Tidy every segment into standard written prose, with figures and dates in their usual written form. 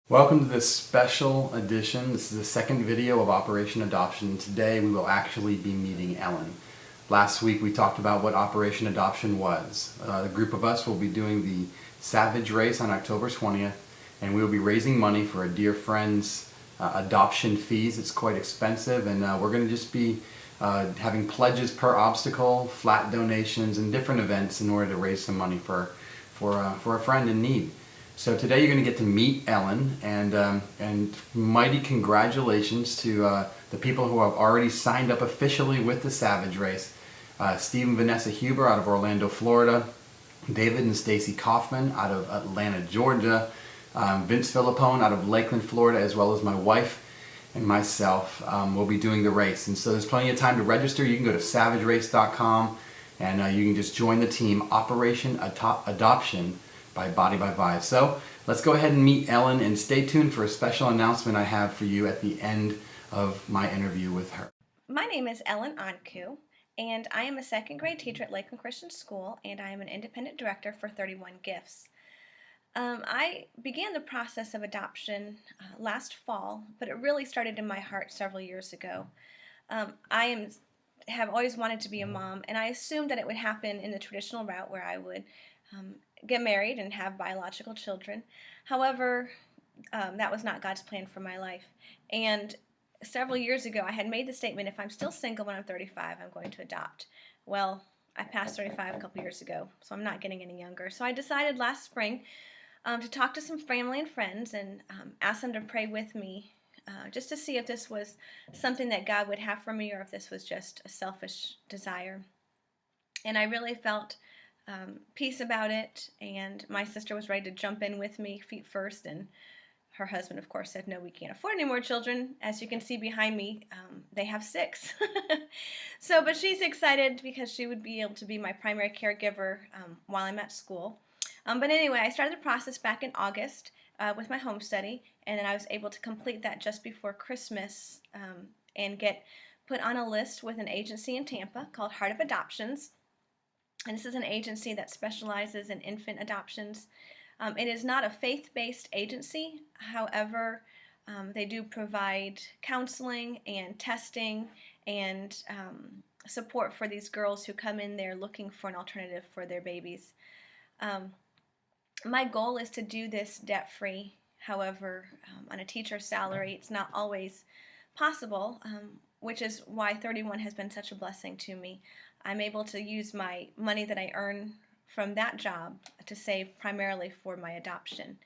Welcome to this special edition. This is the second video of Operation Adoption. Today we will actually be meeting Ellen. Last week we talked about what Operation Adoption was. The group of us will be doing the Savage Race on October 20th, and we will be raising money for a dear friend's adoption fees. It's quite expensive, and we're going to just be having pledges per obstacle, flat donations, and different events in order to raise some money for a friend in need. So today you're going to get to meet Ellen, and mighty congratulations to the people who have already signed up officially with the Savage Race. Steve and Vanessa Huber out of Orlando, Florida. David and Stacy Kaufman out of Atlanta, Georgia. Vince Filippone out of Lakeland, Florida, as well as my wife and myself will be doing the race. And so there's plenty of time to register. You can go to savagerace.com and you can just join the team, Operation Adoption by Body by Vibe. So let's go ahead and meet Ellen, and stay tuned for a special announcement I have for you at the end of my interview with her. My name is Ellen Anku, and I am a second grade teacher at Lakeland Christian School, and I am an independent director for 31 Gifts. I began the process of adoption last fall, but it really started in my heart several years ago. Have always wanted to be a mom, and I assumed that it would happen in the traditional route where I would get married and have biological children. However, that was not God's plan for my life. And several years ago, I had made the statement, if I'm still single when I'm 35, I'm going to adopt. Well, I passed 35 a couple years ago, so I'm not getting any younger. So I decided last spring to talk to some family and friends and ask them to pray with me just to see if this was something that God would have for me, or if this was just a selfish desire. And I really felt peace about it, and my sister was ready to jump in with me feet first, and her husband, of course, said, no, we can't afford any more children. As you can see behind me, they have 6. But she's excited because she would be able to be my primary caregiver while I'm at school. But anyway, I started the process back in August with my home study, and then I was able to complete that just before Christmas and get put on a list with an agency in Tampa called Heart of Adoptions. And this is an agency that specializes in infant adoptions. It is not a faith-based agency. However, they do provide counseling and testing and support for these girls who come in there looking for an alternative for their babies. My goal is to do this debt-free. However, on a teacher's salary, it's not always possible, which is why 31 has been such a blessing to me. I'm able to use my money that I earn from that job to save primarily for my adoption.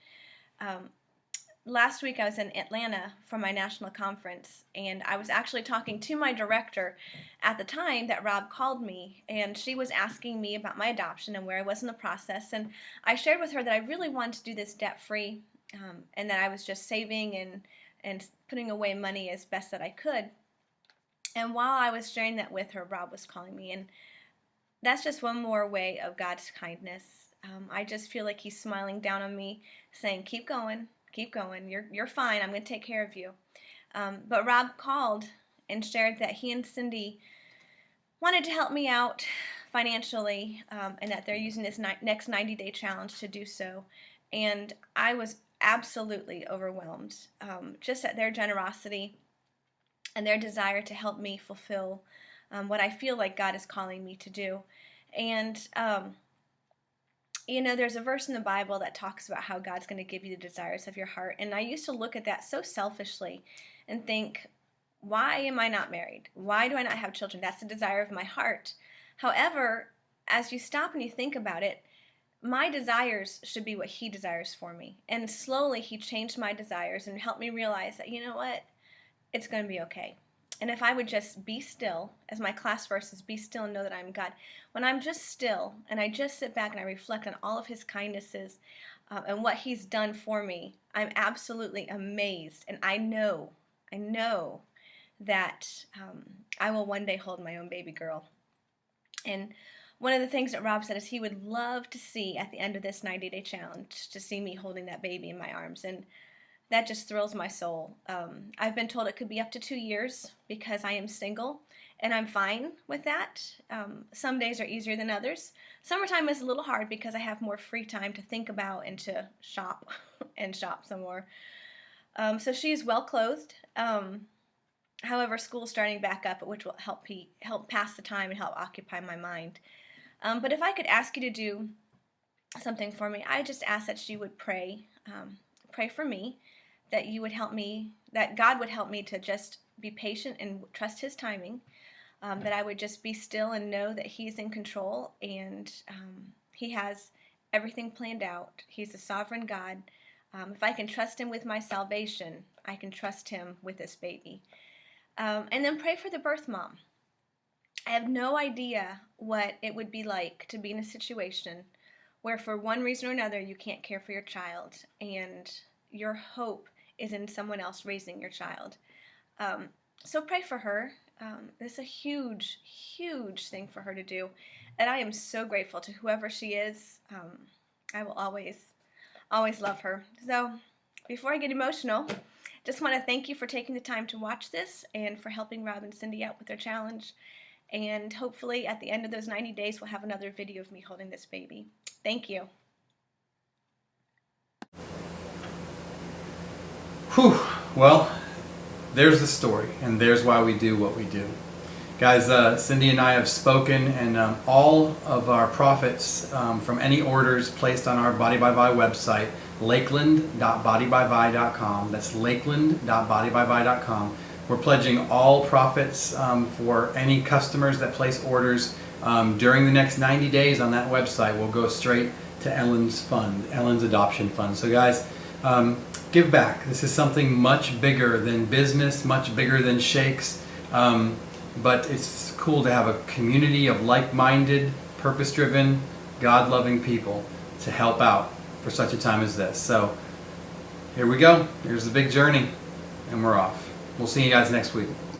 Last week I was in Atlanta for my national conference, and I was actually talking to my director at the time that Rob called me, and she was asking me about my adoption and where I was in the process. And I shared with her that I really wanted to do this debt-free, and that I was just saving and putting away money as best that I could. And while I was sharing that with her, Rob was calling me, and that's just one more way of God's kindness. I just feel like He's smiling down on me, saying, keep going, you're fine, I'm going to take care of you. But Rob called and shared that he and Cindy wanted to help me out financially, and that they're using this next 90-day challenge to do so. And I was absolutely overwhelmed, just at their generosity and their desire to help me fulfill what I feel like God is calling me to do. And, there's a verse in the Bible that talks about how God's going to give you the desires of your heart. And I used to look at that so selfishly and think, why am I not married? Why do I not have children? That's the desire of my heart. However, as you stop and you think about it, my desires should be what He desires for me. And slowly He changed my desires and helped me realize that, you know what? It's going to be okay. And if I would just be still, as my class verse is, be still and know that I'm God. When I'm just still and I just sit back and I reflect on all of His kindnesses and what He's done for me, I'm absolutely amazed. And I know that I will one day hold my own baby girl. And one of the things that Rob said is he would love to see at the end of this 90-day challenge, to see me holding that baby in my arms. And that just thrills my soul. I've been told it could be up to 2 years because I am single, and I'm fine with that. Some days are easier than others. Summertime is a little hard because I have more free time to think about and to shop and shop some more. So she is well clothed. However, school's starting back up, which will help pass the time and help occupy my mind. But if I could ask you to do something for me, I just ask that you would pray for me, that you would help me, that God would help me to just be patient and trust His timing, that I would just be still and know that He's in control and He has everything planned out. He's a sovereign God. If I can trust Him with my salvation, I can trust Him with this baby. And then pray for the birth mom. I have no idea what it would be like to be in a situation where for one reason or another you can't care for your child and your hope is in someone else raising your child. So pray for her. It's a huge, huge thing for her to do. And I am so grateful to whoever she is. I will always love her. So before I get emotional, just want to thank you for taking the time to watch this and for helping Rob and Cindy out with their challenge. And hopefully at the end of those 90 days, we'll have another video of me holding this baby. Thank you. Whew. Well, there's the story, and there's why we do what we do. Guys, Cindy and I have spoken, and all of our profits from any orders placed on our Body by Vi website, lakeland.bodybyvi.com, that's lakeland.bodybyvi.com. We're pledging all profits for any customers that place orders during the next 90 days on that website will go straight to Ellen's fund, Ellen's adoption fund. So guys, give back. This is something much bigger than business, much bigger than shakes. But it's cool to have a community of like-minded, purpose-driven, God-loving people to help out for such a time as this. So here we go. Here's the big journey, and we're off. We'll see you guys next week.